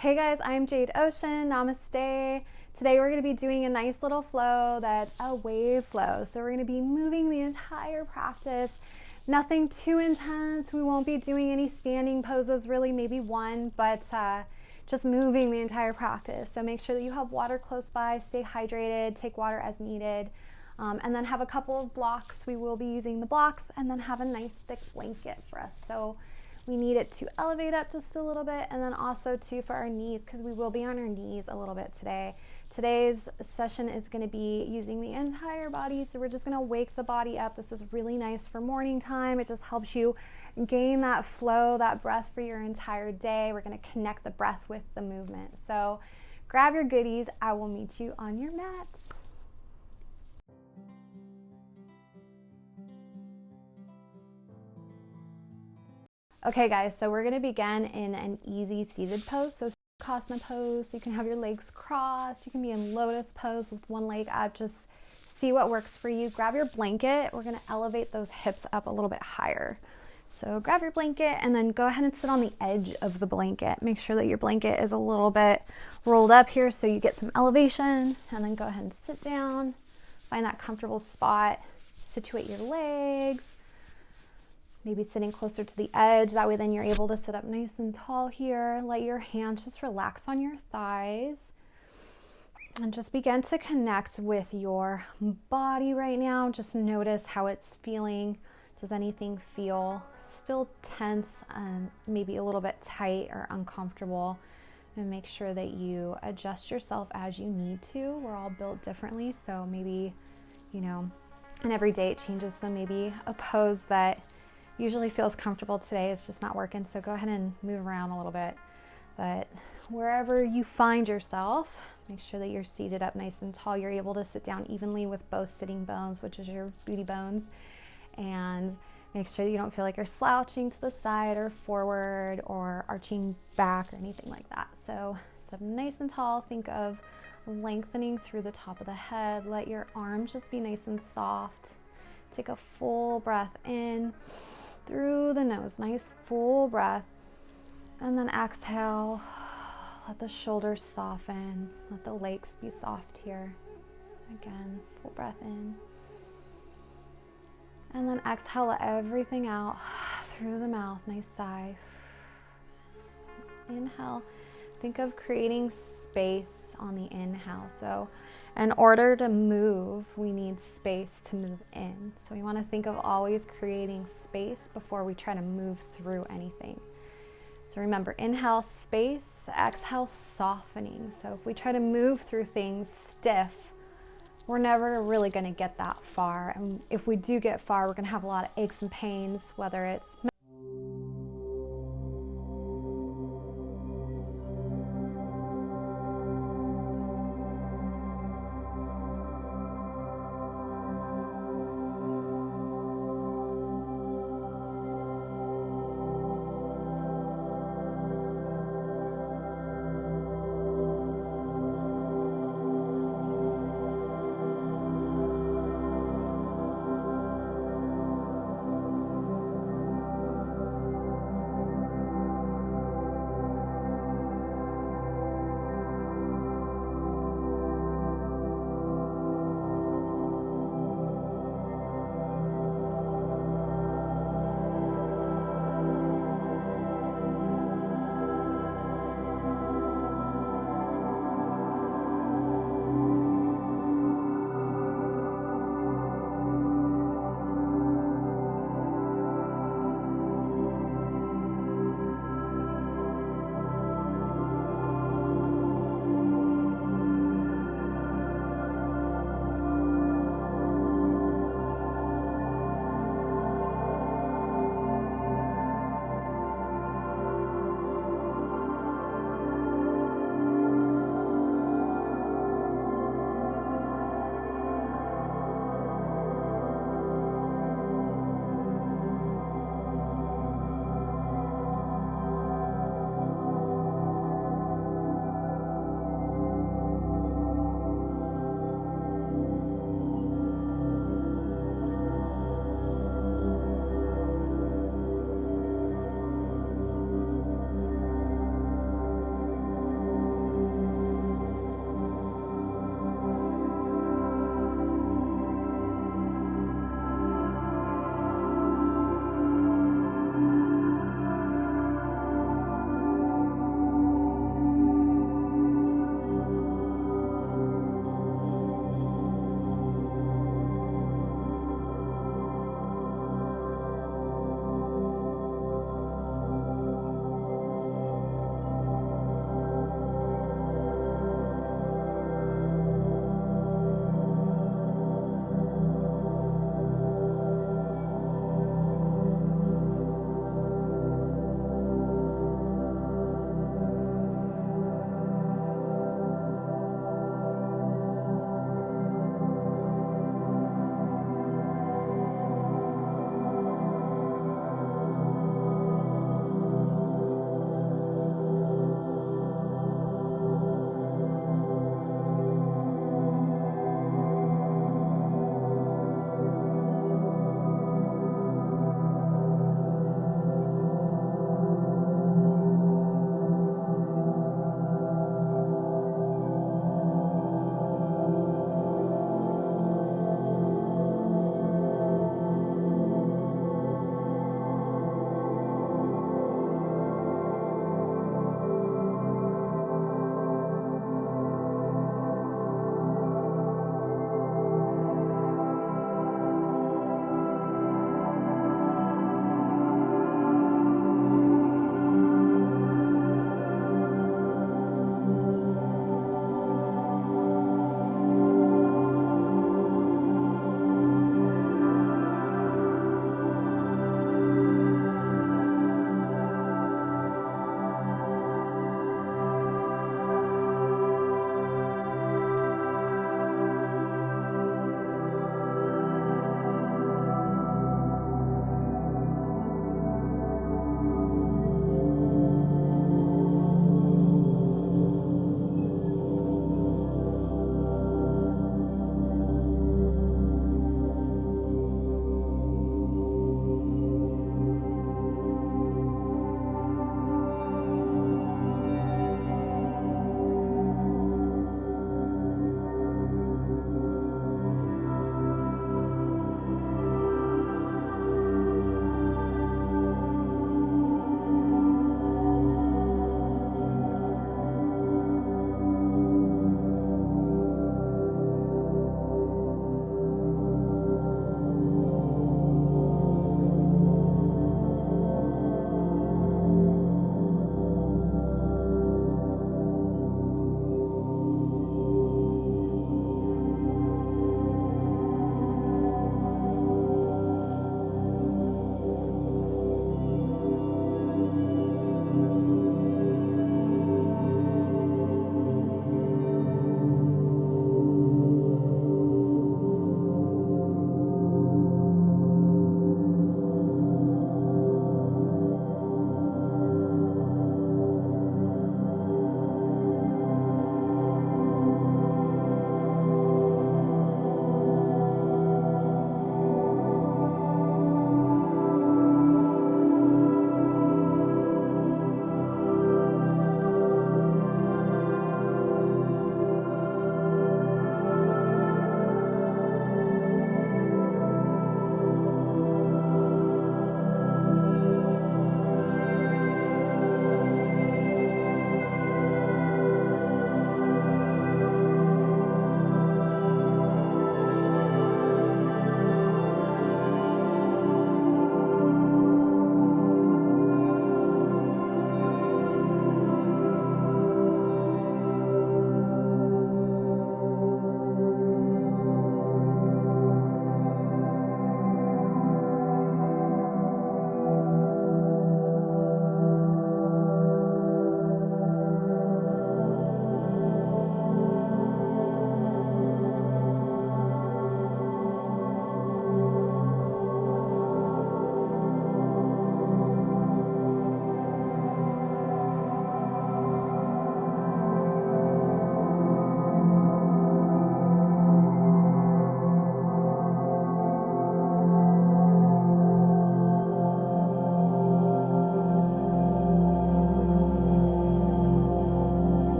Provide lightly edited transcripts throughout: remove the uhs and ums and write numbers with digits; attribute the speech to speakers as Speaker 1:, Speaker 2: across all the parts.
Speaker 1: Hey guys, I'm Jade Ocean. Namaste. Today we're going to be doing a nice little flow that's a wave flow. So we're going to be moving the entire practice. Nothing too intense. We won't be doing any standing poses, really, maybe one, but just moving the entire practice. So make sure that you have water close by, stay hydrated, take water as needed, and then have a couple of blocks. We will be using the blocks and then have a nice thick blanket for us. So we need it to elevate up just a little bit, and then also too for our knees, because we will be on our knees a little bit today. Today's session is going to be using the entire body, so we're just going to wake the body up. This is really nice for morning time. It just helps you gain that flow, that breath for your entire day. We're going to connect the breath with the movement. So grab your goodies. I will meet you on your mats. Okay guys, so we're going to begin in an easy seated pose. So Sukhasana pose, you can have your legs crossed, you can be in lotus pose with one leg up, just see what works for you. Grab your blanket, we're going to elevate those hips up a little bit higher. So grab your blanket and then go ahead and sit on the edge of the blanket. Make sure that your blanket is a little bit rolled up here so you get some elevation, and then go ahead and sit down. Find that comfortable spot, situate your legs. Maybe sitting closer to the edge, that way then you're able to sit up nice and tall here. Let your hands just relax on your thighs and just begin to connect with your body right now. Just notice how it's feeling. Does anything feel still tense and maybe a little bit tight or uncomfortable? And make sure that you adjust yourself as you need to. We're all built differently, so maybe, and every day it changes, so maybe a pose that usually feels comfortable today is just not working, so go ahead and move around a little bit. But wherever you find yourself, make sure that you're seated up nice and tall. You're able to sit down evenly with both sitting bones, which is your booty bones, and make sure that you don't feel like you're slouching to the side or forward or arching back or anything like that. So sit up nice and tall. Think of lengthening through the top of the head. Let your arms just be nice and soft. Take a full breath in through the nose, nice full breath, and then exhale. Let the shoulders soften, let the legs be soft here. Again, full breath in, and then exhale, let everything out through the mouth, nice sigh. Inhale, think of creating space on the inhale. So in order to move, we need space to move in. So we want to think of always creating space before we try to move through anything. So remember, inhale, space, exhale, softening. So if we try to move through things stiff, we're never really going to get that far. And if we do get far, we're going to have a lot of aches and pains, whether it's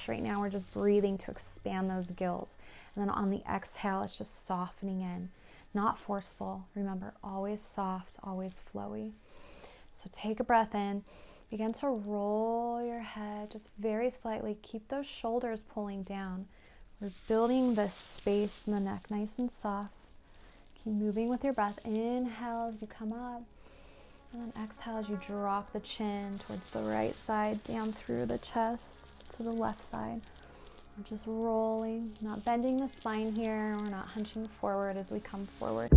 Speaker 1: Right now we're just breathing to expand those gills. And then on the exhale, it's just softening in, not forceful. Remember, always soft, always flowy. So take a breath in, begin to roll your head just very slightly. Keep those shoulders pulling down. We're building this space in the neck, nice and soft. Keep moving with your breath. Inhale as you come up, and then exhale as you drop the chin towards the right side, down through the chest to the left side. We're just rolling, not bending the spine here. We're not hunching forward as we come forward.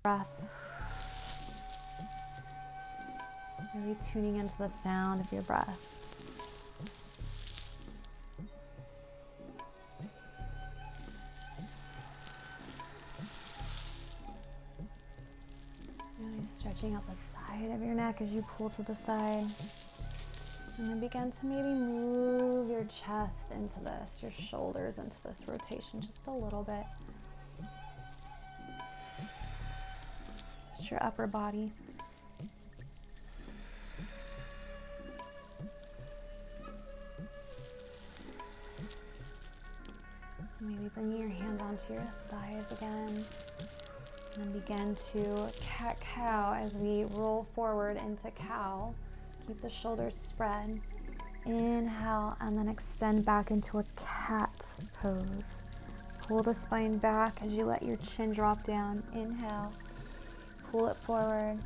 Speaker 1: Breath. Really tuning into the sound of your breath. Really stretching out the side of your neck as you pull to the side. And then begin to maybe move your chest into this, your shoulders into this rotation just a little bit. Just your upper body. Maybe bringing your hand onto your thighs again. And begin to cat-cow as we roll forward into cow. Keep the shoulders spread. Inhale and then extend back into a cat pose. Pull the spine back as you let your chin drop down. Inhale. Pull it forward.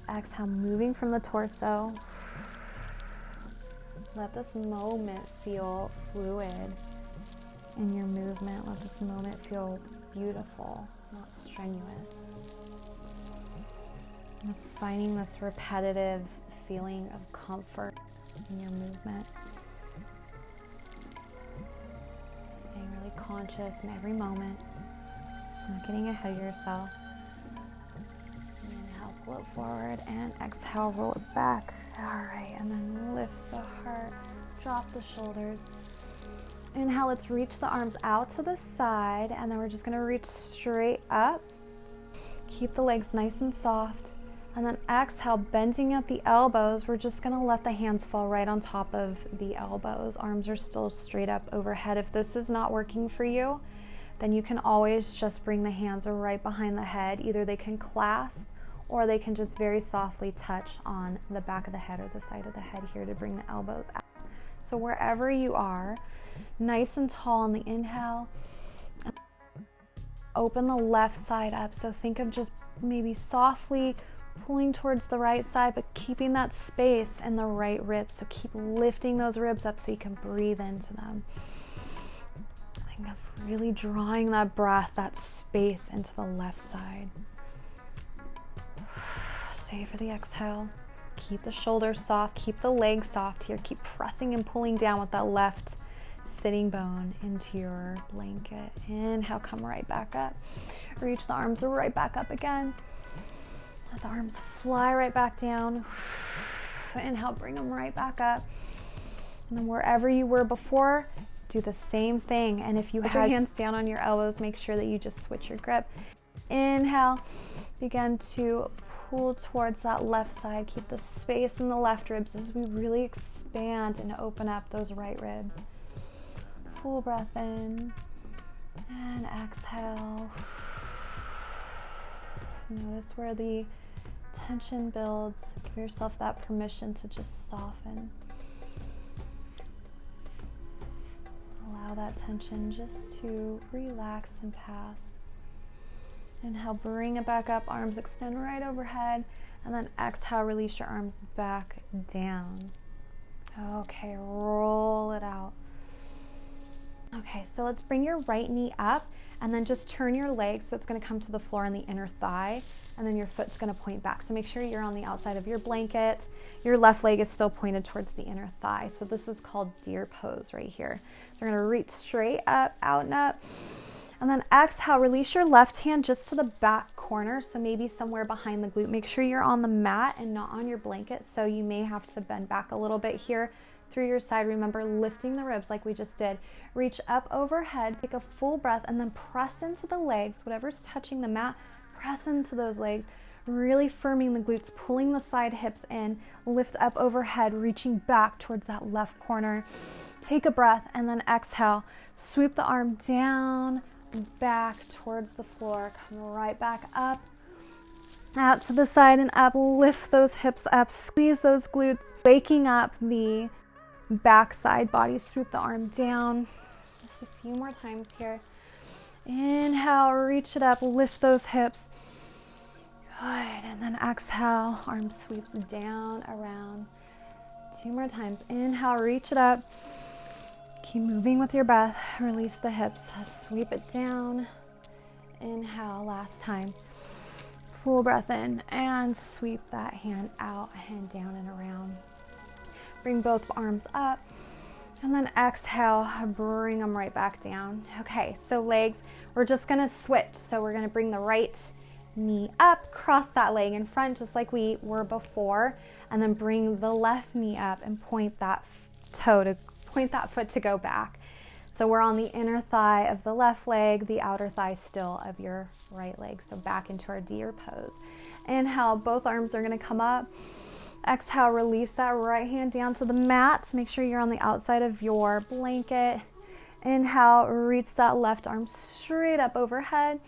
Speaker 1: Exhale, moving from the torso. Let this moment feel fluid in your movement. Let this moment feel beautiful, not strenuous. Just finding this repetitive feeling of comfort in your movement. Staying really conscious in every moment, not getting ahead of yourself. Inhale, pull it forward, and exhale, roll it back. All right, and then lift the heart, drop the shoulders. Inhale, let's reach the arms out to the side, and then we're just gonna reach straight up. Keep the legs nice and soft. And then exhale, bending at the elbows. We're just gonna let the hands fall right on top of the elbows. Arms are still straight up overhead. If this is not working for you, then you can always just bring the hands right behind the head. Either they can clasp or they can just very softly touch on the back of the head or the side of the head here to bring the elbows out. So wherever you are, nice and tall on the inhale. Open the left side up. So think of just maybe softly pulling towards the right side, but keeping that space in the right ribs. So keep lifting those ribs up so you can breathe into them. Think of really drawing that breath, that space into the left side. Stay for the exhale. Keep the shoulders soft, keep the legs soft here. Keep pressing and pulling down with that left sitting bone into your blanket. Inhale, come right back up. Reach the arms right back up again. Let the arms fly right back down. Inhale, bring them right back up. And then wherever you were before, do the same thing. And if you have your hands down on your elbows, make sure that you just switch your grip. Inhale, begin to pull towards that left side. Keep the space in the left ribs as we really expand and open up those right ribs. Full breath in and exhale. Notice where the tension builds. Give yourself that permission to just soften. Allow that tension just to relax and pass. Inhale, bring it back up, arms extend right overhead, and then exhale, release your arms back down. Okay, roll it out. Okay, so let's bring your right knee up and then just turn your leg so it's going to come to the floor on the inner thigh, and then your foot's going to point back. So make sure you're on the outside of your blanket. Your left leg is still pointed towards the inner thigh. So this is called deer pose right here. So we're going to reach straight up, out and up. And then exhale, release your left hand just to the back corner. So maybe somewhere behind the glute. Make sure you're on the mat and not on your blanket. So you may have to bend back a little bit here through your side. Remember, lifting the ribs like we just did. Reach up overhead, take a full breath, and then press into the legs. Whatever's touching the mat, press into those legs. Really firming the glutes, pulling the side hips in. Lift up overhead, reaching back towards that left corner. Take a breath and then exhale. Sweep the arm down, back towards the floor. Come right back up, out to the side and up. Lift those hips up, squeeze those glutes, waking up the back side body. Swoop the arm down. Just a few more times here. Inhale, reach it up, lift those hips. Good, and then exhale, arm sweeps down, around. 2 more times. Inhale, reach it up. Keep moving with your breath. Release the hips, sweep it down. Inhale, last time. Full breath in and sweep that hand out and down and around. Bring both arms up and then exhale, bring them right back down. Okay, so legs, we're just gonna switch. So we're gonna bring the right knee up, cross that leg in front just like we were before, and then bring the left knee up and point that foot to go back. So we're on the inner thigh of the left leg, the outer thigh still of your right leg. So back into our deer pose. Inhale, both arms are gonna come up. Exhale, release that right hand down to the mat. Make sure you're on the outside of your blanket. Inhale, reach that left arm straight up overhead.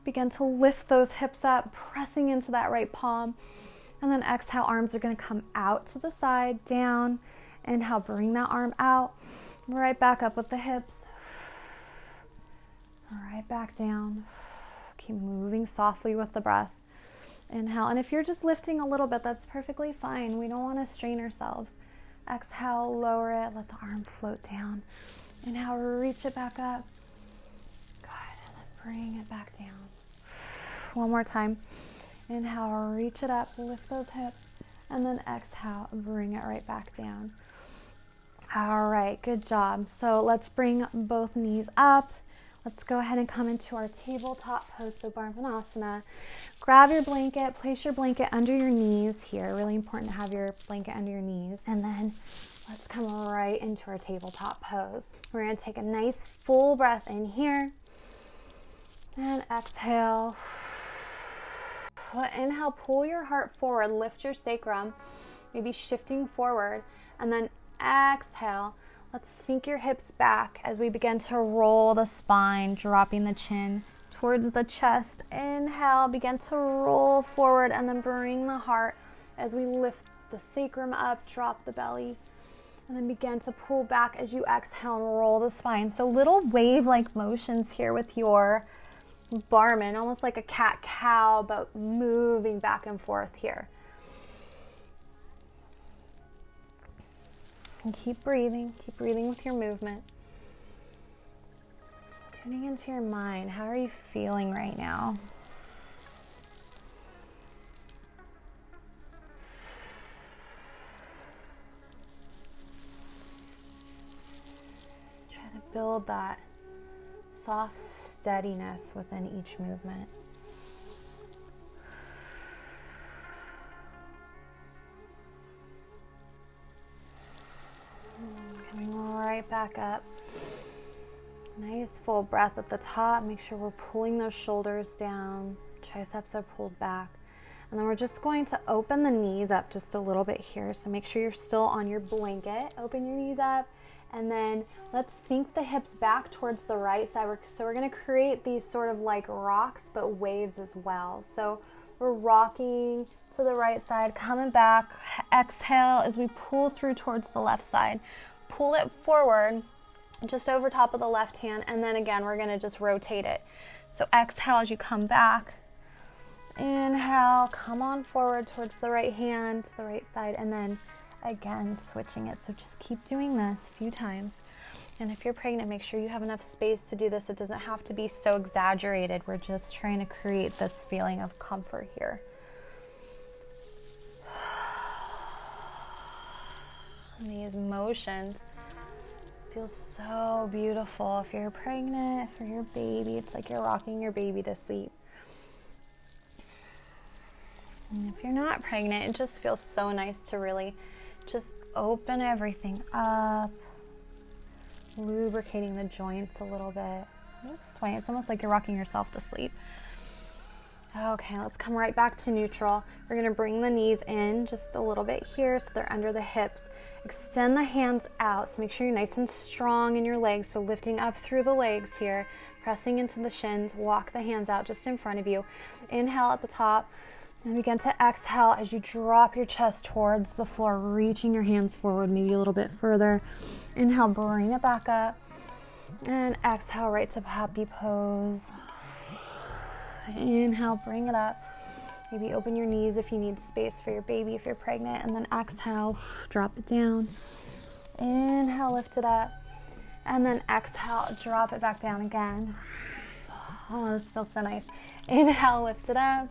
Speaker 1: Begin to lift those hips up, pressing into that right palm. And then exhale, arms are gonna come out to the side, down. Inhale, bring that arm out, right back up with the hips. Right back down. Keep moving softly with the breath. Inhale, and if you're just lifting a little bit, that's perfectly fine. We don't want to strain ourselves. Exhale, lower it, let the arm float down. Inhale, reach it back up. Good, and then bring it back down. One more time. Inhale, reach it up, lift those hips, and then exhale, bring it right back down. All right, good job. So let's bring both knees up. Let's go ahead and come into our tabletop pose, so Bhavanasana. Grab your blanket, place your blanket under your knees here. Really important to have your blanket under your knees. And then Let's come right into our tabletop pose. We're going to take a nice full breath in here and exhale. Inhale, pull your heart forward, lift your sacrum, maybe shifting forward, and then exhale. Let's sink your hips back as we begin to roll the spine, dropping the chin towards the chest. Inhale, begin to roll forward, and then bring the heart as we lift the sacrum up, drop the belly, and then begin to pull back as you exhale and roll the spine. So little wave-like motions here with your barman, almost like a cat-cow, but moving back and forth here. And keep breathing with your movement. Tuning into your mind. How are you feeling right now? Try to build that soft steadiness within each movement. Coming right back up. Nice full breath at the top. Make sure we're pulling those shoulders down. Triceps are pulled back. And then we're just going to open the knees up just a little bit here. So make sure you're still on your blanket. Open your knees up. And then let's sink the hips back towards the right side. So we're going to create these sort of like rocks, but waves as well. So we're rocking to the right side, coming back. Exhale as we pull through towards the left side. Pull it forward, just over top of the left hand. And then again, we're going to just rotate it. So exhale as you come back. Inhale, come on forward towards the right hand, to the right side, and then again switching it. So just keep doing this a few times. And if you're pregnant, make sure you have enough space to do this. It doesn't have to be so exaggerated. We're just trying to create this feeling of comfort here. And these motions feel so beautiful. If you're pregnant, for your baby, it's like you're rocking your baby to sleep. And if you're not pregnant, it just feels so nice to really just open everything up, lubricating the joints a little bit. Just swaying. It's almost like you're rocking yourself to sleep. Okay, let's come right back to neutral. We're going to bring the knees in just a little bit here so they're under the hips. Extend the hands out. So make sure you're nice and strong in your legs. So lifting up through the legs here, pressing into the shins. Walk the hands out just in front of you. Inhale at the top. And begin to exhale as you drop your chest towards the floor, reaching your hands forward, maybe a little bit further. Inhale, bring it back up. And exhale right to puppy pose. Inhale, bring it up. Maybe open your knees if you need space for your baby, if you're pregnant. And then exhale, drop it down. Inhale, lift it up. And then exhale, drop it back down again. Oh, this feels so nice. Inhale, lift it up.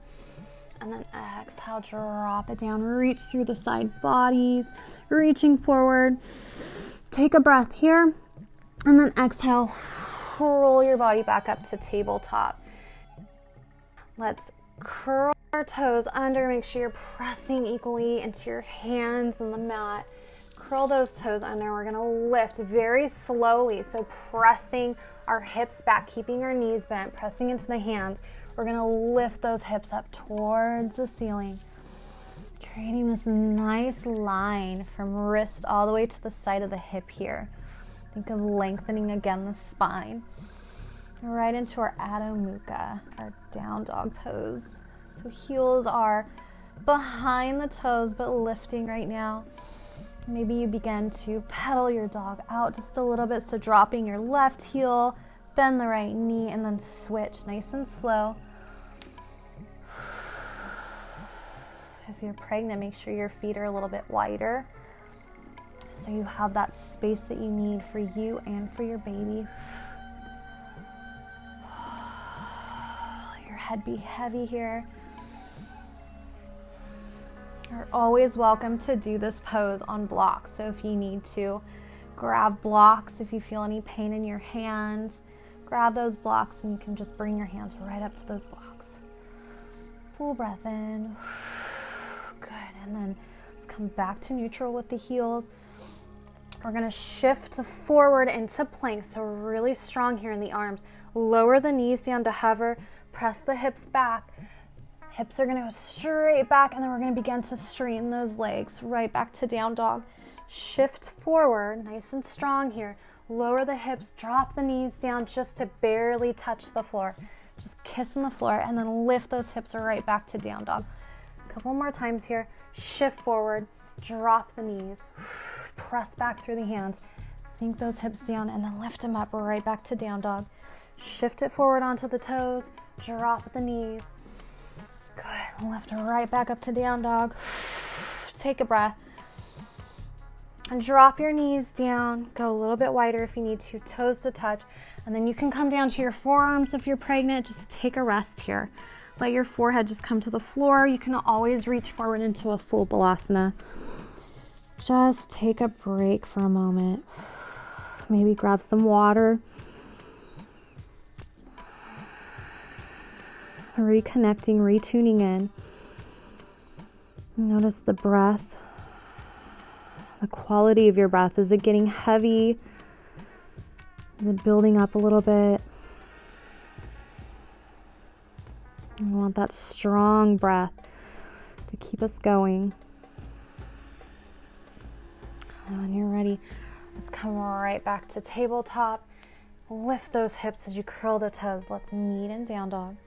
Speaker 1: And then exhale, drop it down. Reach through the side bodies, reaching forward. Take a breath here. And then exhale, roll your body back up to tabletop. Let's curl our toes under. Make sure you're pressing equally into your hands on the mat. Curl those toes under. We're going to lift very slowly. So pressing our hips back, keeping our knees bent, pressing into the hands. We're going to lift those hips up towards the ceiling, creating this nice line from wrist all the way to the side of the hip here. Think of lengthening again the spine. Right into our Adho Mukha, our down dog pose. So heels are behind the toes, but lifting right now. Maybe you begin to pedal your dog out just a little bit. So dropping your left heel, bend the right knee, and then switch nice and slow. If you're pregnant, make sure your feet are a little bit wider so you have that space that you need for you and for your baby. Let your head be heavy here. You're always welcome to do this pose on blocks. So if you need to grab blocks, if you feel any pain in your hands, grab those blocks and you can just bring your hands right up to those blocks. Full breath in. Good. And then let's come back to neutral with the heels. We're gonna shift forward into plank, so really strong here in the arms. Lower the knees down to hover, press the hips back. Hips are gonna go straight back, and then we're gonna begin to straighten those legs right back to down dog. Shift forward, nice and strong here. Lower the hips, drop the knees down just to barely touch the floor. Just kissing the floor, and then lift those hips right back to down dog. A couple more times here. Shift forward, drop the knees. Press back through the hands, sink those hips down, and then lift them up right back to down dog. Shift it forward onto the toes, drop the knees. Good, lift right back up to down dog. Take a breath. And drop your knees down, go a little bit wider if you need to, toes to touch, and then you can come down to your forearms if you're pregnant. Just take a rest here. Let your forehead just come to the floor. You can always reach forward into a full balasana. Just take a break for a moment. Maybe grab some water. Reconnecting, retuning in. Notice the breath, the quality of your breath. Is it getting heavy? Is it building up a little bit? We want that strong breath to keep us going. When you're ready, let's come right back to tabletop. Lift those hips as you curl the toes. Let's meet in down dog.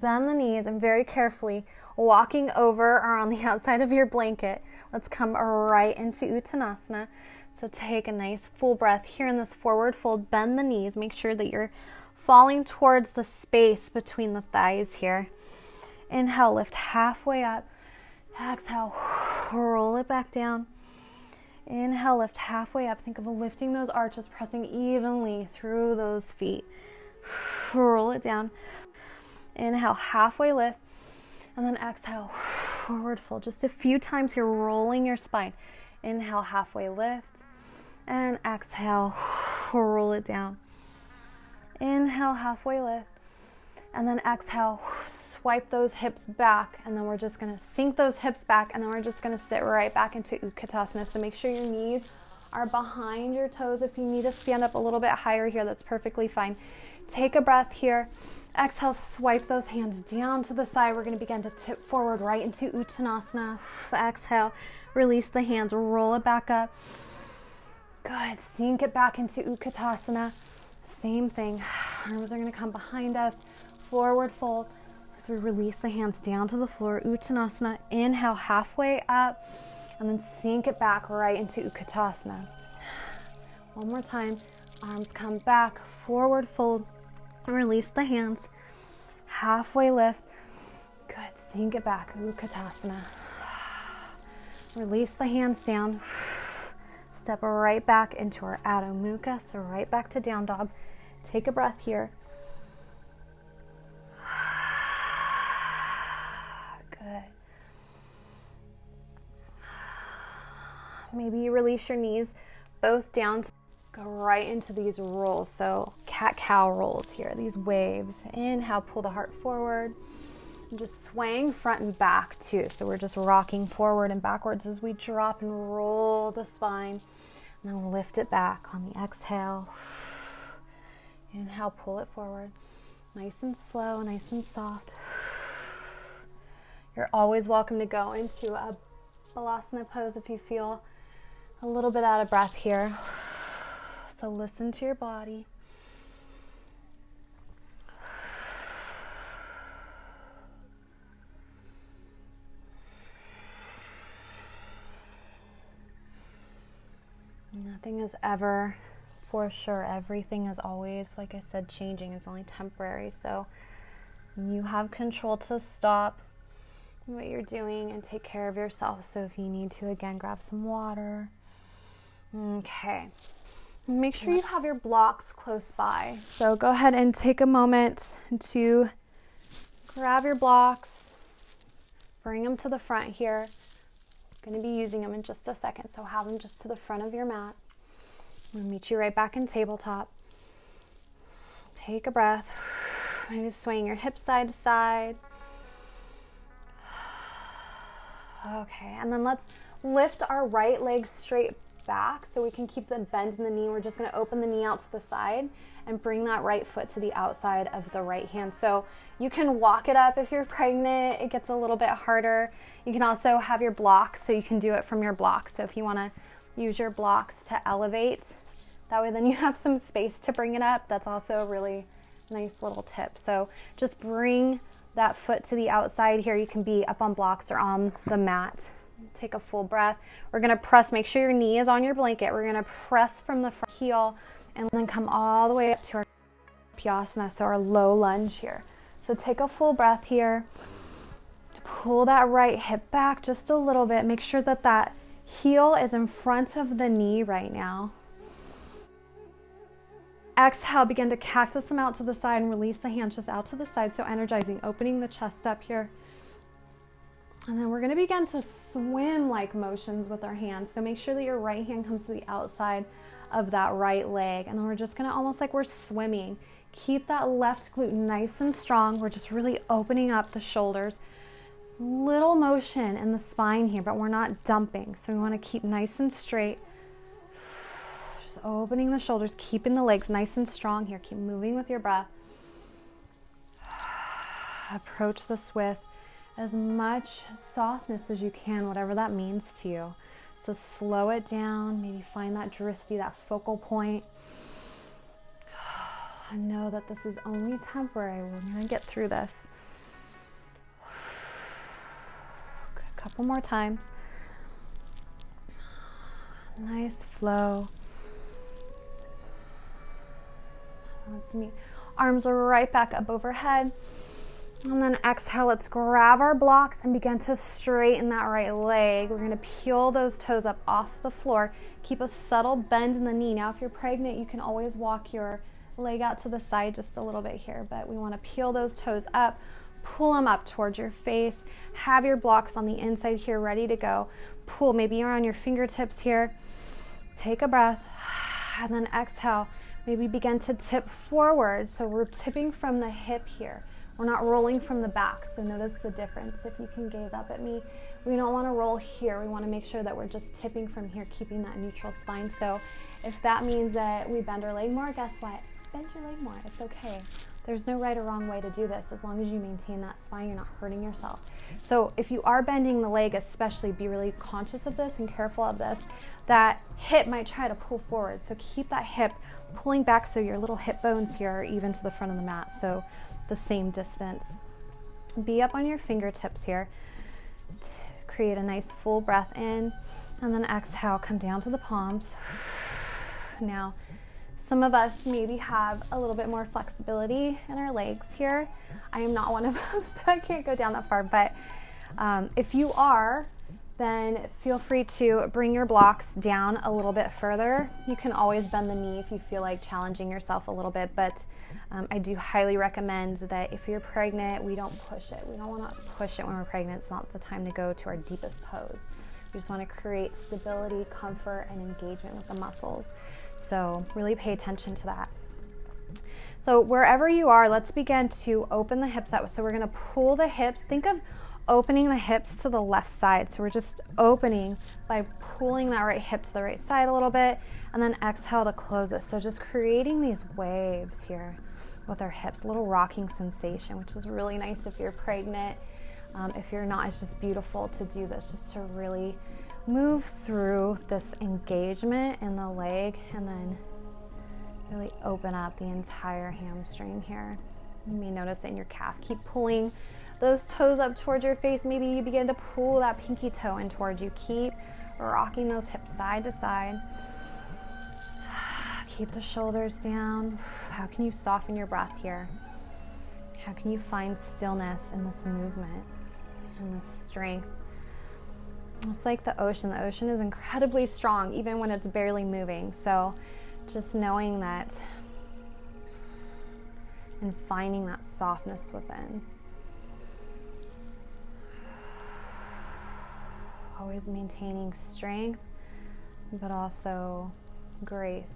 Speaker 1: Bend the knees and very carefully walking over or on the outside of your blanket. Let's come right into Uttanasana. So take a nice full breath here in this forward fold. Bend the knees. Make sure that you're falling towards the space between the thighs here. Inhale, lift halfway up. Exhale, roll it back down. Inhale, lift halfway up. Think of lifting those arches, pressing evenly through those feet. Roll it down. Inhale, halfway lift. And then exhale, forward fold. Just a few times here, rolling your spine. Inhale, halfway lift. And exhale, roll it down. Inhale, halfway lift. And then exhale, swipe those hips back, and then we're just going to sink those hips back, and then we're just going to sit right back into Utkatasana. So make sure your knees are behind your toes. If you need to stand up a little bit higher here, that's perfectly fine. Take a breath here. Exhale, swipe those hands down to the side. We're going to begin to tip forward right into Uttanasana. Exhale, release the hands, roll it back up. Good, sink it back into Utkatasana. Same thing. Arms are going to come behind us. Forward fold as we release the hands down to the floor. Uttanasana. Inhale, halfway up, and then sink it back right into Utkatasana. One more time. Arms come back. Forward fold. Release the hands. Halfway lift. Good. Sink it back. Utkatasana. Release the hands down. Step right back into our Adho Mukha. So right back to down dog. Take a breath here. Good. Maybe you release your knees both down. Go right into these rolls. So cat-cow rolls here, these waves. Inhale, pull the heart forward. And just swaying front and back too. So we're just rocking forward and backwards as we drop and roll the spine. And then lift it back on the exhale. Inhale, pull it forward. Nice and slow, nice and soft. You're always welcome to go into a Balasana pose if you feel a little bit out of breath here. So listen to your body. Nothing is ever for sure. Everything is always, like I said, changing. It's only temporary. So you have control to stop what you're doing and take care of yourself. So if you need to, again, grab some water. Okay. Make sure you have your blocks close by. So go ahead and take a moment to grab your blocks. Bring them to the front here. I'm going to be using them in just a second, so have them just to the front of your mat. I'll meet you right back in tabletop. Take a breath. Maybe swaying your hips side to side. Okay, and then let's lift our right leg straight back so we can keep the bend in the knee. We're just going to open the knee out to the side and bring that right foot to the outside of the right hand. So you can walk it up if you're pregnant. It gets a little bit harder. You can also have your blocks, so you can do it from your blocks. So if you want to use your blocks to elevate, that way then you have some space to bring it up. That's also a really nice little tip. So just bring that foot to the outside here. You can be up on blocks or on the mat. Take a full breath. We're going to press, make sure your knee is on your blanket. We're going to press from the front heel and then come all the way up to our Pyasana, so our low lunge here. So take a full breath here. Pull that right hip back just a little bit. Make sure that that heel is in front of the knee right now. Exhale, begin to cactus them out to the side and release the hands just out to the side. So energizing, opening the chest up here. And then we're going to begin to swim-like motions with our hands. So make sure that your right hand comes to the outside of that right leg. And then we're just going to almost like we're swimming. Keep that left glute nice and strong. We're just really opening up the shoulders. Little motion in the spine here, but we're not dumping. So we want to keep nice and straight. Just opening the shoulders, keeping the legs nice and strong here. Keep moving with your breath. Approach this with as much softness as you can, whatever that means to you. So slow it down, maybe find that drishti, that focal point. And know that this is only temporary. We're going to get through this. A couple more times. Nice flow. That's me. Arms are right back up overhead. And then exhale, let's grab our blocks and begin to straighten that right leg. We're going to peel those toes up off the floor. Keep a subtle bend in the knee. Now, if you're pregnant, you can always walk your leg out to the side just a little bit here, but we want to peel those toes up, pull them up towards your face. Have your blocks on the inside here ready to go. Pull, maybe you're on your fingertips here. Take a breath and then exhale. Maybe begin to tip forward. So we're tipping from the hip here. We're not rolling from the back, so notice the difference. If you can gaze up at me, we don't want to roll here. We want to make sure that we're just tipping from here, keeping that neutral spine. So if that means that we bend our leg more, guess what? Bend your leg more. It's okay. There's no right or wrong way to do this. As long as you maintain that spine, you're not hurting yourself. So if you are bending the leg, especially, be really conscious of this and careful of this. That hip might try to pull forward. So keep that hip pulling back so your little hip bones here are even to the front of the mat. So the same distance. Be up on your fingertips here. Create a nice full breath in, and then exhale, come down to the palms. Now, some of us maybe have a little bit more flexibility in our legs here. I am not one of them, so I can't go down that far, but if you are, then feel free to bring your blocks down a little bit further. You can always bend the knee if you feel like challenging yourself a little bit, but I do highly recommend that if you're pregnant, we don't push it. We don't want to push it when we're pregnant. It's not the time to go to our deepest pose. We just want to create stability, comfort, and engagement with the muscles. So really pay attention to that. So wherever you are, let's begin to open the hips out. So we're going to pull the hips. Think of opening the hips to the left side. So we're just opening by pulling that right hip to the right side a little bit, and then exhale to close it. So just creating these waves here with our hips, a little rocking sensation, which is really nice if you're pregnant. If you're not, it's just beautiful to do this, just to really move through this engagement in the leg and then really open up the entire hamstring here. You may notice it in your calf. Keep pulling those toes up towards your face. Maybe you begin to pull that pinky toe in towards you. Keep rocking those hips side to side. Keep the shoulders down. How can you soften your breath here? How can you find stillness in this movement and this strength? It's like the ocean. The ocean is incredibly strong even when it's barely moving. So just knowing that and finding that softness within. Always maintaining strength, but also grace.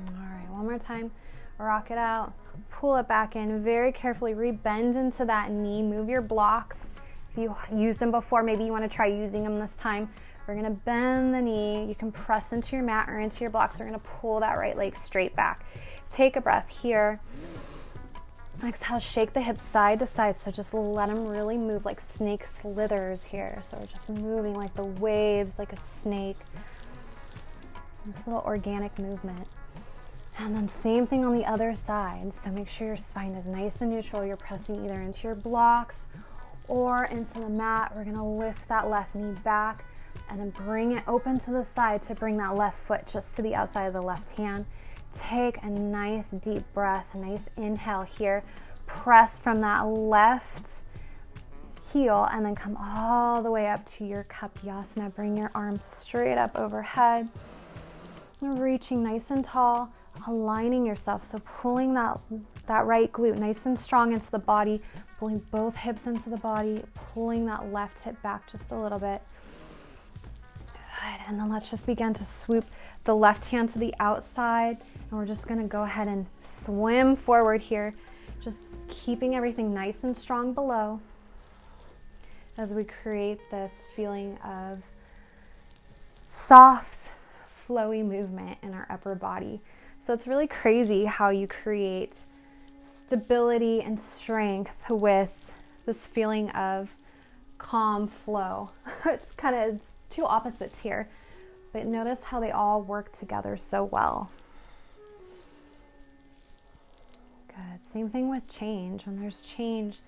Speaker 1: All right, one more time. rock it out, pull it back in, very carefully re-bend into that knee, move your blocks. If you used them before, maybe you want to try using them this time. We're gonna bend the knee, you can press into your mat or into your blocks. We're gonna pull that right leg straight back. Take a breath here. Exhale, shake the hips side to side, so just let them really move like snake slithers here. So we're just moving like the waves, like a snake. This little organic movement. And then same thing on the other side. So make sure your spine is nice and neutral. You're pressing either into your blocks or into the mat. We're gonna lift that left knee back and then bring it open to the side to bring that left foot just to the outside of the left hand. Take a nice deep breath, a nice inhale here. Press from that left heel and then come all the way up to your Kapyasana. Bring your arms straight up overhead. Reaching nice and tall, aligning yourself. So pulling that right glute nice and strong into the body, pulling both hips into the body, pulling that left hip back just a little bit. Good, and then let's just begin to swoop the left hand to the outside. And we're just gonna go ahead and swim forward here, just keeping everything nice and strong below as we create this feeling of soft, flowy movement in our upper body. So it's really crazy how you create stability and strength with this feeling of calm flow. It's two opposites here, but notice how they all work together so well. Good. Same thing with change. When there's change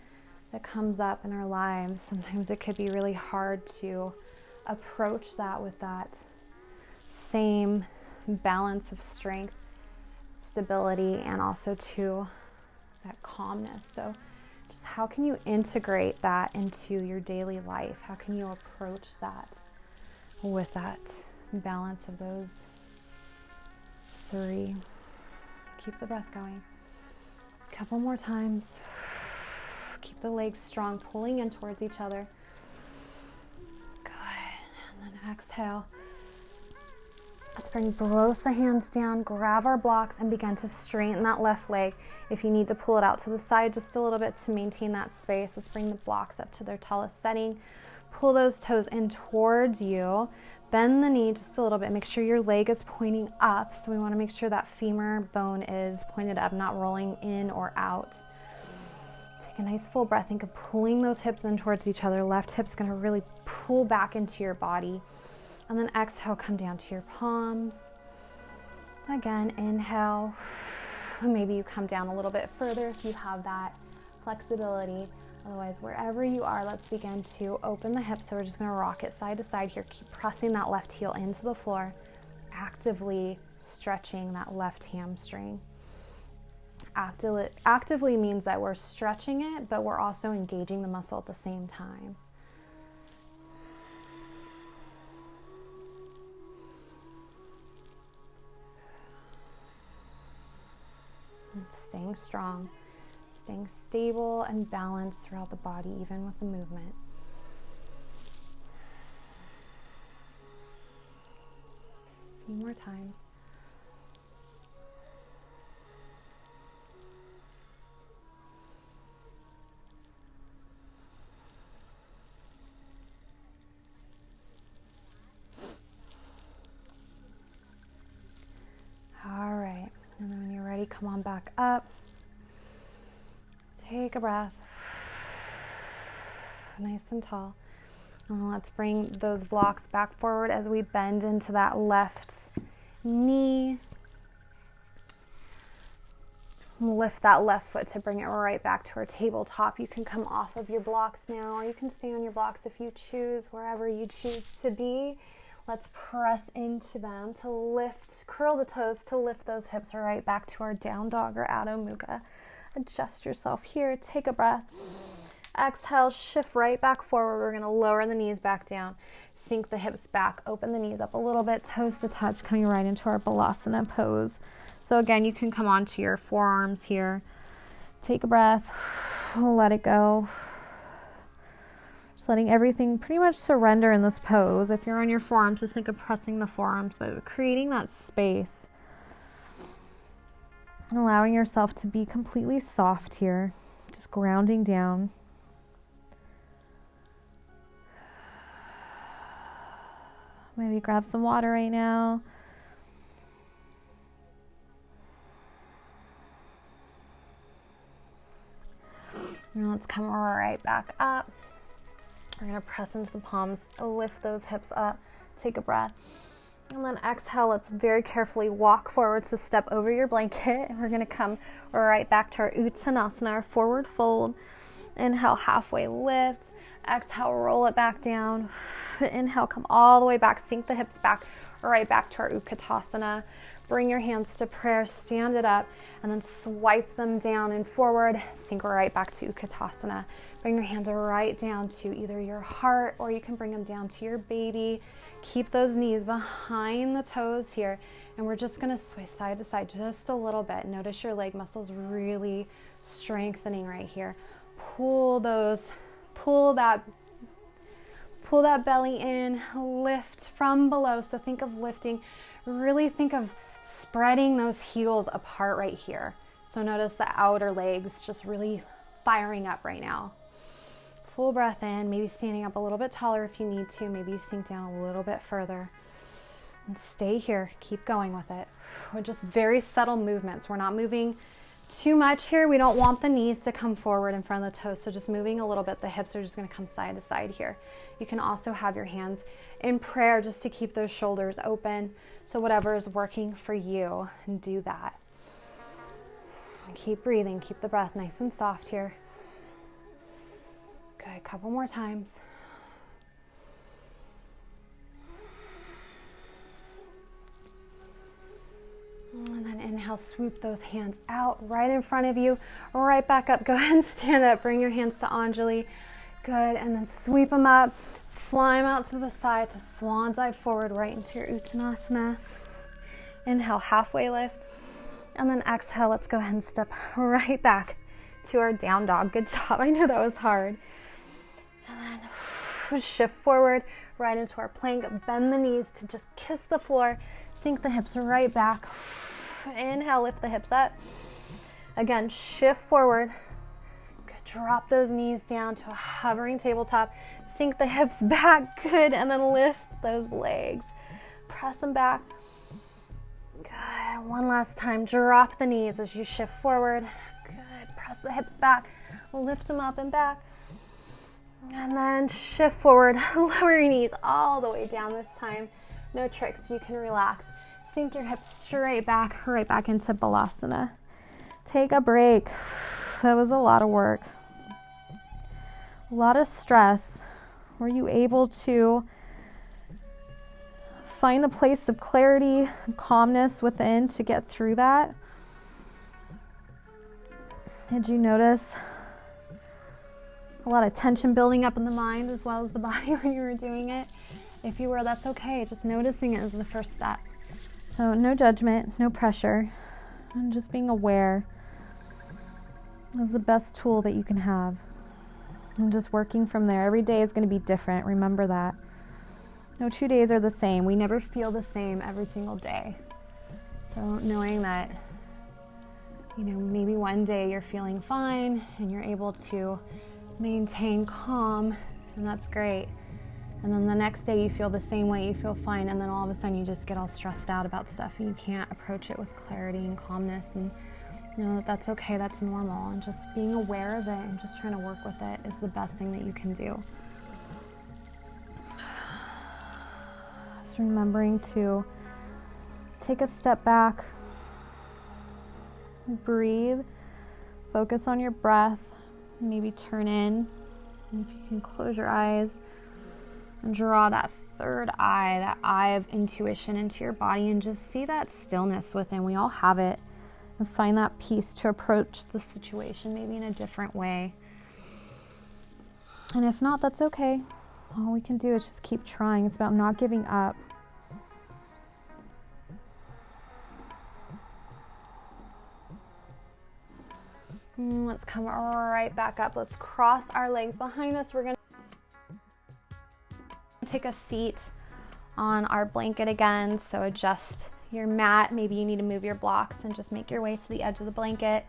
Speaker 1: that comes up in our lives, sometimes it could be really hard to approach that with that same balance of strength, stability, and also to that calmness. So just how can you integrate that into your daily life? How can you approach that with that balance of those three? Keep the breath going. A couple more times. Keep the legs strong, pulling in towards each other. Good. And then exhale. Let's bring both the hands down, grab our blocks, and begin to straighten that left leg. If you need to pull it out to the side just a little bit to maintain that space, let's bring the blocks up to their tallest setting. Pull those toes in towards you. Bend the knee just a little bit. Make sure your leg is pointing up. So we want to make sure that femur bone is pointed up, not rolling in or out. Take a nice full breath. Think of pulling those hips in towards each other. Left hip's going to really pull back into your body. And then exhale, come down to your palms. Again, inhale. Maybe you come down a little bit further if you have that flexibility. Otherwise, wherever you are, let's begin to open the hips. So we're just going to rock it side to side here. Keep pressing that left heel into the floor, actively stretching that left hamstring. Actively means that we're stretching it, but we're also engaging the muscle at the same time. Staying strong, staying stable and balanced throughout the body, even with the movement. A few more times. All right, and then when you're ready, come on back up. Take a breath, nice and tall. And let's bring those blocks back forward as we bend into that left knee. Lift that left foot to bring it right back to our tabletop. You can come off of your blocks now, or you can stay on your blocks if you choose, wherever you choose to be. Let's press into them to lift, curl the toes to lift those hips right back to our down dog or Adho Mukha. Adjust yourself here, take a breath. Exhale, shift right back forward. We're gonna lower the knees back down, sink the hips back, open the knees up a little bit, toes to touch, coming right into our Balasana pose. So again, you can come onto your forearms here. Take a breath, let it go. Just letting everything pretty much surrender in this pose. If you're on your forearms, just think of pressing the forearms, but creating that space.
Speaker 2: And allowing yourself to be completely soft here, just grounding down. Maybe grab some water right now. Now let's come right back up. We're going to press into the palms, lift those hips up, take a breath. And then exhale, let's very carefully walk forward. So step over your blanket, and we're going to come right back to our Uttanasana, our forward fold. Inhale, halfway lift. Exhale, roll it back down. Inhale, come all the way back, sink the hips back, right back to our Utkatasana. Bring your hands to prayer, stand it up, and then swipe them down and forward, sink right back to Utkatasana. Bring your hands right down to either your heart, or you can bring them down to your baby. Keep those knees behind the toes here, and we're just gonna sway side to side just a little bit. Notice your leg muscles really strengthening right here. Pull that belly in, lift from below. So think of lifting, really think of spreading those heels apart right here. So notice the outer legs just really firing up right now. Full breath in, maybe standing up a little bit taller if you need to. Maybe you sink down a little bit further. And stay here, keep going with it. We're just very subtle movements. We're not moving too much here. We don't want the knees to come forward in front of the toes, so just moving a little bit. The hips are just going to come side to side here. You can also have your hands in prayer just to keep those shoulders open. So whatever is working for you, do that. And keep breathing, keep the breath nice and soft here. Good, couple more times. And then inhale, swoop those hands out right in front of you, right back up. Go ahead and stand up. Bring your hands to Anjali. Good, and then sweep them up. Fly them out to the side to swan dive forward right into your Uttanasana. Inhale, halfway lift. And then exhale, let's go ahead and step right back to our down dog. Good job. I know that was hard. And then shift forward right into our plank. Bend the knees to just kiss the floor. Sink the hips right back. Inhale, lift the hips up. Again, shift forward. Good. Drop those knees down to a hovering tabletop. Sink the hips back. Good. And then lift those legs. Press them back. Good. One last time. Drop the knees as you shift forward. Good. Press the hips back. Lift them up and back. And then shift forward. Lower your knees all the way down this time. No tricks. You can relax. Sink your hips straight back, right back into Balasana. Take a break. That was a lot of work. A lot of stress. Were you able to find a place of clarity and calmness within to get through that? Did you notice a lot of tension building up in the mind as well as the body when you were doing it? If you were, that's okay. Just noticing it is the first step. So no judgment, no pressure, and just being aware is the best tool that you can have. And just working from there. Every day is going to be different. Remember that. No 2 days are the same. We never feel the same every single day. So knowing that, maybe one day you're feeling fine and you're able to maintain calm, and that's great. And then the next day you feel the same way, you feel fine, and then all of a sudden you just get all stressed out about stuff and you can't approach it with clarity and calmness. And that's okay, that's normal. And just being aware of it and just trying to work with it is the best thing that you can do. Just remembering to take a step back, breathe, focus on your breath, maybe turn in. And if you can close your eyes, and draw that third eye, that eye of intuition into your body, and just see that stillness within. We all have it. And find that peace to approach the situation maybe in a different way. And if not, that's okay. All we can do is just keep trying. It's about not giving up. Let's come right back up. Let's cross our legs behind us. We're going to take a seat on our blanket again. So adjust
Speaker 1: your mat. Maybe you need to move your blocks and just make your way to the edge of the blanket.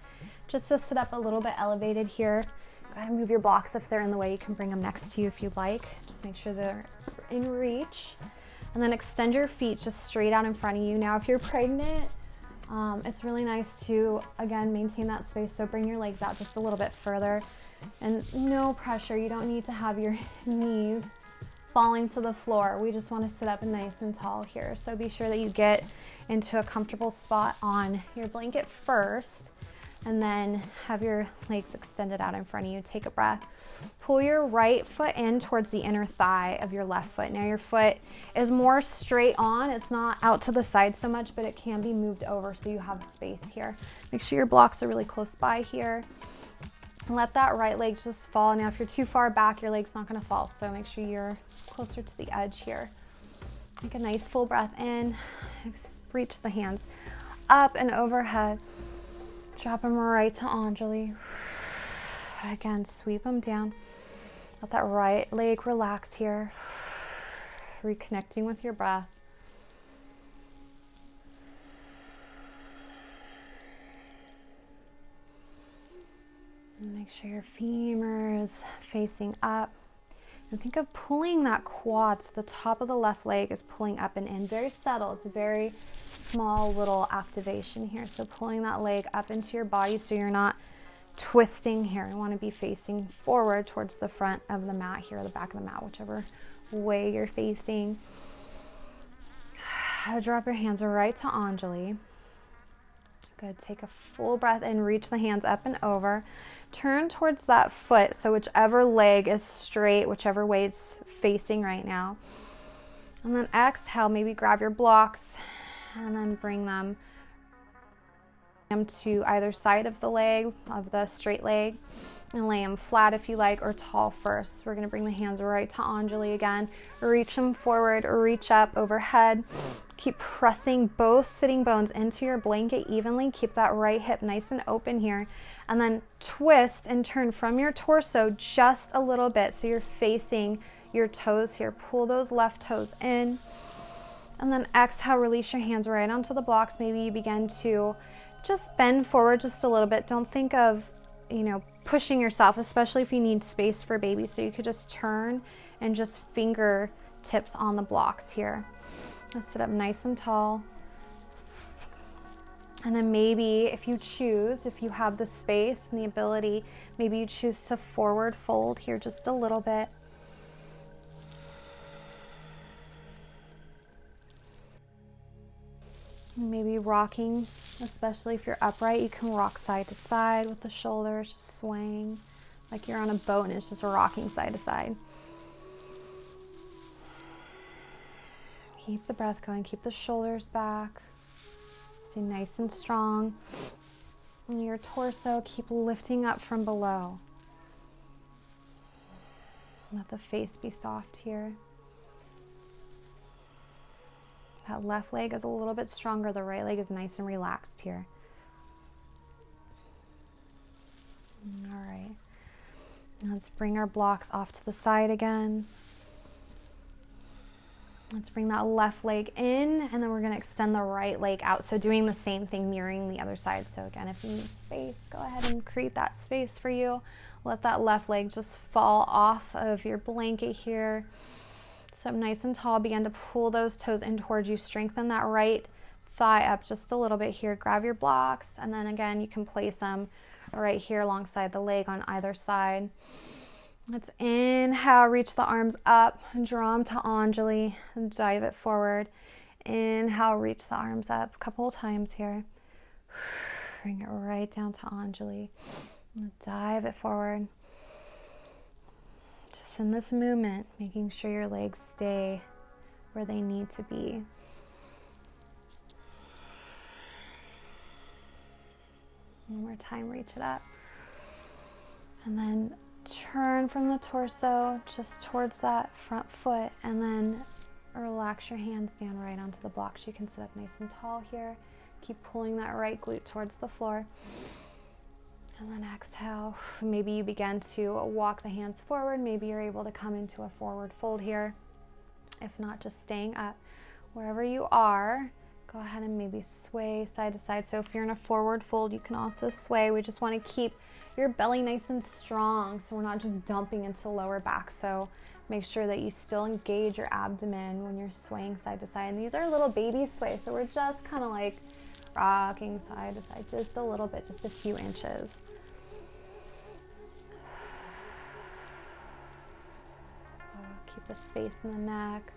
Speaker 1: Just to sit up a little bit elevated here. Go ahead and move your blocks if they're in the way. You can bring them next to you if you'd like. Just make sure they're in reach. And then extend your feet just straight out in front of you. Now, if you're pregnant, it's really nice to, again, maintain that space. So bring your legs out just a little bit further. And no pressure. You don't need to have your knees falling to the floor. We just want to sit up nice and tall here. So be sure that you get into a comfortable spot on your blanket first, and then have your legs extended out in front of you. Take a breath. Pull your right foot in towards the inner thigh of your left foot. Now your foot is more straight on. It's not out to the side so much, but it can be moved over so you have space here. Make sure your blocks are really close by here. Let that right leg just fall. Now if you're too far back, your leg's not gonna fall, so make sure you're closer to the edge here. Take a nice full breath in. Reach the hands up and overhead. Drop them right to Anjali. Again, sweep them down. Let that right leg relax here. Reconnecting with your breath. And make sure your femur is facing up. And think of pulling that quad, so the top of the left leg is pulling up and in. Very subtle. It's a very small little activation here. So pulling that leg up into your body so you're not twisting here. You want to be facing forward towards the front of the mat here, or the back of the mat, whichever way you're facing. Drop your hands right to Anjali. Good. Take a full breath in. Reach the hands up and over. Turn towards that foot, so whichever leg is straight, whichever way it's facing right now. And then exhale, maybe grab your blocks and then bring them to either side of the leg, of the straight leg, and lay them flat if you like, or tall first. We're going to bring the hands right to Anjali again. Reach them forward, reach up overhead. Keep pressing both sitting bones into your blanket evenly. Keep that right hip nice and open here. And then twist and turn from your torso just a little bit so you're facing your toes here. Pull those left toes in. And then exhale, release your hands right onto the blocks. Maybe you begin to just bend forward just a little bit. Don't think of, pushing yourself, especially if you need space for baby. So you could just turn and just finger tips on the blocks here. Now sit up nice and tall. And then maybe if you choose, if you have the space and the ability, maybe you choose to forward fold here just a little bit. Maybe rocking, especially if you're upright, you can rock side to side with the shoulders, just swaying like you're on a boat and it's just rocking side to side. Keep the breath going, keep the shoulders back. Stay nice and strong. And your torso, keep lifting up from below. Let the face be soft here. That left leg is a little bit stronger. The right leg is nice and relaxed here. All right. Let's bring our blocks off to the side again. Let's bring that left leg in, and then we're going to extend the right leg out. So doing the same thing, mirroring the other side. So again, if you need space, go ahead and create that space for you. Let that left leg just fall off of your blanket here. So nice and tall, begin to pull those toes in towards you. Strengthen that right thigh up just a little bit here. Grab your blocks, and then again, you can place them right here alongside the leg on either side. Let's inhale, reach the arms up and draw them to Anjali and dive it forward. Inhale, reach the arms up a couple of times here. Bring it right down to Anjali. And dive it forward. Just in this movement, making sure your legs stay where they need to be. One more time, reach it up. And then turn from the torso just towards that front foot, and then relax your hands down right onto the blocks. You can sit up nice and tall here. Keep pulling that right glute towards the floor. And then exhale. Maybe you begin to walk the hands forward. Maybe you're able to come into a forward fold here. If not, just staying up. Wherever you are, Go ahead and maybe sway side to side. So if you're in a forward fold, you can also sway. We just want to keep your belly nice and strong so we're not just dumping into lower back. So make sure that you still engage your abdomen when you're swaying side to side. And these are little baby sways, so we're just kind of like rocking side to side just a little bit, just a few inches. Keep the space in the neck.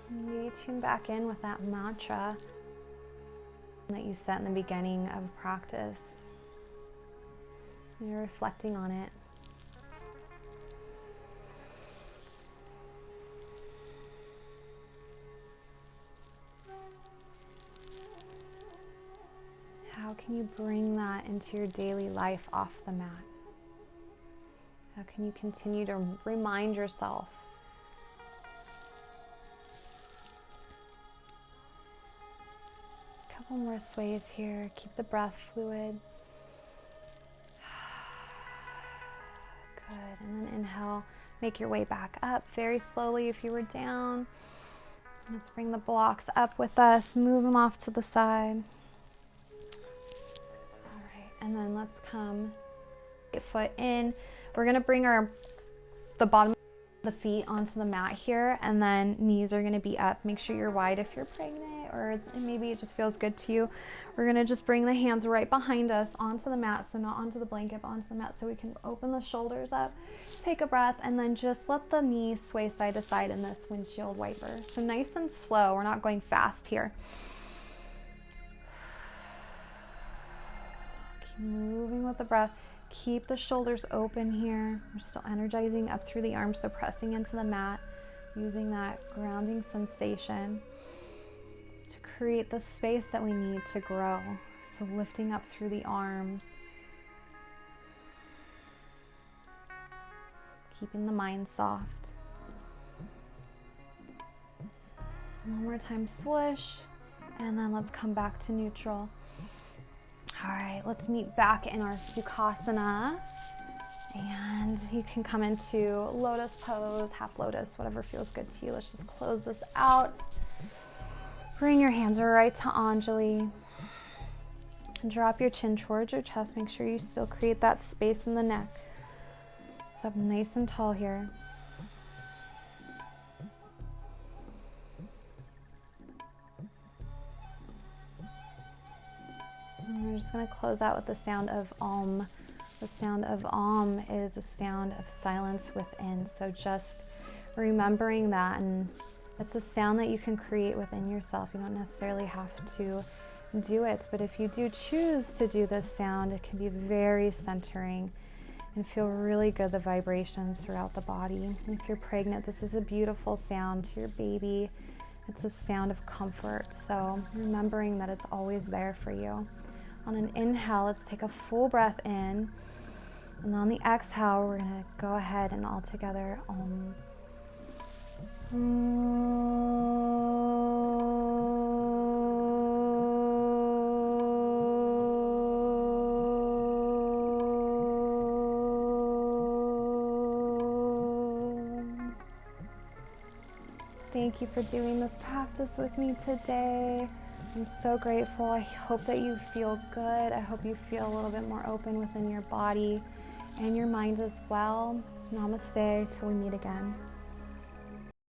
Speaker 1: Maybe tune back in with that mantra that you set in the beginning of practice. You're reflecting on it. How can you bring that into your daily life off the mat? How can you continue to remind yourself? A couple more sways here. Keep the breath fluid. Good. And then inhale. Make your way back up very slowly if you were down. Let's bring the blocks up with us. Move them off to the side. All right. And then let's come foot in. We're going to bring the bottom of the feet onto the mat here, and then knees are going to be up. Make sure you're wide if you're pregnant, or maybe it just feels good to you. We're going to just bring the hands right behind us onto the mat, so not onto the blanket, but onto the mat, so we can open the shoulders up. Take a breath, and then just let the knees sway side to side in this windshield wiper. So nice and slow. We're not going fast here. Keep moving with the breath. Keep the shoulders open here. We're still energizing up through the arms, so pressing into the mat, using that grounding sensation to create the space that we need to grow. So lifting up through the arms, keeping the mind soft. One more time, swoosh, and then let's come back to neutral. All right, let's meet back in our Sukhasana, and you can come into lotus pose, half lotus, whatever feels good to you. Let's just close this out. Bring your hands right to Anjali, and drop your chin towards your chest. Make sure you still create that space in the neck. Sit up nice and tall here. And we're just going to close out with the sound of Om. The sound of Om is a sound of silence within. So just remembering that, and it's a sound that you can create within yourself. You don't necessarily have to do it, but if you do choose to do this sound, it can be very centering and feel really good, the vibrations throughout the body. And if you're pregnant, this is a beautiful sound to your baby. It's a sound of comfort. So remembering that it's always there for you. On an inhale, let's take a full breath in. And on the exhale, we're going to go ahead and all together Om. Thank you for doing this practice with me today. I'm so grateful. I hope that you feel good. I hope you feel a little bit more open within your body and your mind as well. Namaste till we meet again.